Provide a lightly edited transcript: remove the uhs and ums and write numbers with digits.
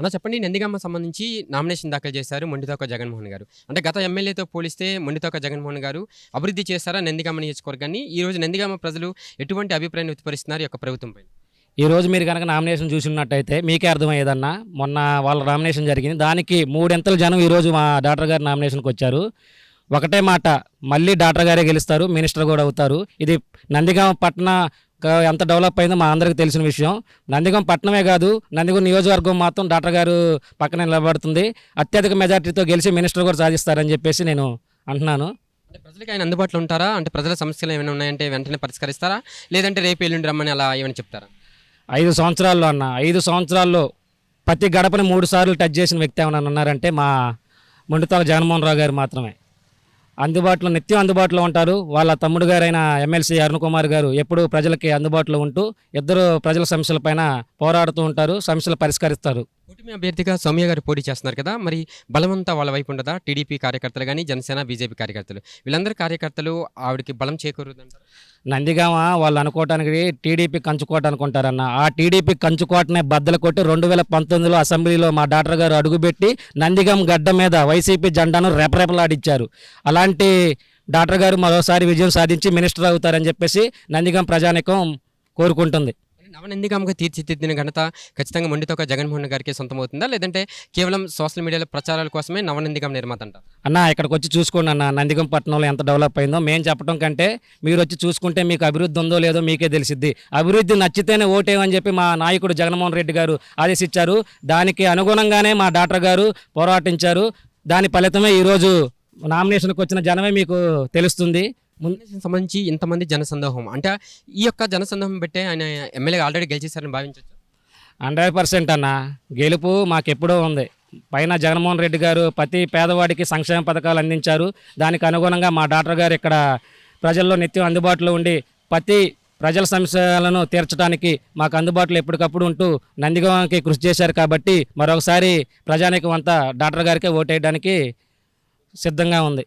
అలా చెప్పండి నందిగామ సంబంధించి నామినేషన్ దాఖలు చేశారు మొండితోక జగన్మోహన్ గారు. అంటే గత ఎమ్మెల్యేతో పోలిస్తే మొండితోక జగన్మోహన్ గారు అభివృద్ధి చేశారా నందిగామ నియోజకవర్గాన్ని? ఈరోజు నందిగామ ప్రజలు ఎటువంటి అభిప్రాయాన్ని వ్యక్తపరుస్తున్నారు ఈ యొక్క ప్రభుత్వం పైన? ఈరోజు మీరు కనుక నామినేషన్ చూసినట్టయితే మీకే అర్థమయ్యేదన్నా. మొన్న వాళ్ళ నామినేషన్ జరిగింది, దానికి మూడింతల జనం ఈరోజు మా డాక్టర్ గారి నామినేషన్కి వచ్చారు. ఒకటే మాట, మళ్ళీ డాక్టర్ గారే గెలుస్తారు, మినిస్టర్ కూడా అవుతారు. ఇది నందిగామ పట్టణ ఎంత డెవలప్ అయిందో మా అందరికీ తెలిసిన విషయం. నందిగామ పట్టణమే కాదు, నందిగామ నియోజకవర్గం మాత్రం డాక్టర్ గారు పక్కన నిలబడుతుంది. అత్యధిక మెజార్టీతో గెలిచి మినిస్టర్ కూడా సాధిస్తారని చెప్పేసి నేను అంటున్నాను. అంటే ప్రజలకి ఆయన అందుబాటులో ఉంటారా? అంటే ప్రజల సమస్యలు ఏమైనా ఉన్నాయంటే వెంటనే పరిష్కరిస్తారా? లేదంటే రేపు ఎల్లుండి రమ్మని అలా ఏమైనా చెప్తారా? 5 సంవత్సరాల్లో అన్న, 5 సంవత్సరాల్లో ప్రతి గడపని 3 సార్లు టచ్ చేసిన వ్యక్తి ఏమైనా ఉన్నారంటే మా మొండితోక జగన్మోహన్ రావు గారు మాత్రమే. నిత్యం అందుబాటులో ఉంటారు. వాళ్ళ తమ్ముడు గారైన ఎమ్మెల్సీ అరుణ్ కుమార్ గారు ఎప్పుడూ ప్రజలకి అందుబాటులో ఉంటూ ఇద్దరు ప్రజల సమస్యలపైన పోరాడుతూ ఉంటారు, సమస్యలు పరిష్కరిస్తారు. కూటమి అభ్యర్థిగా సౌమ్య గారు పోటీ చేస్తున్నారు కదా, మరి బలమంతా వాళ్ళ వైపు ఉండదా? టీడీపీ కార్యకర్తలు కానీ, జనసేన బీజేపీ కార్యకర్తలు వీళ్ళందరూ కార్యకర్తలు ఆవిడకి బలం చేకూరుదంటారు. నందిగామ వాళ్ళు అనుకోవటానికి టీడీపీ కంచుకోట అనుకుంటారన్న. ఆ టీడీపీ కంచుకోటనే బద్దలు కొట్టి 2019లో అసెంబ్లీలో మా డాక్టర్ గారు అడుగుపెట్టి నందిగామ గడ్డ మీద వైసీపీ జెండాను రెపరెపలాడిచ్చారు. అలాంటి డాక్టర్ గారు మరోసారి విజయం సాధించి మినిస్టర్ అవుతారని చెప్పేసి నందిగామ ప్రజానికం కోరుకుంటుంది. నవనందిగామగా తీర్చిదిద్దిన ఘనత ఖచ్చితంగా మొండితోక జగన్మోహన్ గారికి సొంతమవుతుందా? లేదంటే కేవలం సోషల్ మీడియాలో ప్రచారాల కోసమే నవనందిగామ నిర్మాత అంట? అన్న, ఇక్కడికి వచ్చి చూసుకోండి అన్న, నందిగం పట్టణంలో ఎంత డెవలప్ అయిందో. మేము చెప్పడం కంటే మీరు వచ్చి చూసుకుంటే మీకు అభివృద్ధి ఉందో లేదో మీకే తెలిసిద్ది. అభివృద్ధి నచ్చితేనే ఓటేయమని చెప్పి మా నాయకుడు జగన్మోహన్ రెడ్డి గారు ఆదేశించారు. దానికి అనుగుణంగానే మా డాక్టర్ గారు పోరాటించారు. దాని ఫలితమే ఈరోజు నామినేషన్కి వచ్చిన జనమే మీకు తెలుస్తుంది. సంబంధించి ఇంతమంది జనసందోహం అంటే ఈ యొక్క జనసందోహం పెట్టే ఆయన ఎమ్మెల్యేగా ఆల్రెడీ గెలిచేశారని భావించవచ్చు. 100% అన్న, గెలుపు మాకెప్పుడో ఉంది. పైన జగన్మోహన్ రెడ్డి గారు ప్రతి పేదవాడికి సంక్షేమ పథకాలు అందించారు. దానికి అనుగుణంగా మా డాక్టర్ గారు ఇక్కడ ప్రజల్లో నిత్యం అందుబాటులో ఉండి ప్రతి ప్రజల సమస్యలను తీర్చడానికి మాకు అందుబాటులో ఎప్పటికప్పుడు ఉంటూ నందిగామకి కృషి చేశారు. కాబట్టి మరొకసారి ప్రజానీకం అంతా డాక్టర్ గారికే ఓటేయడానికి సిద్ధంగా ఉంది.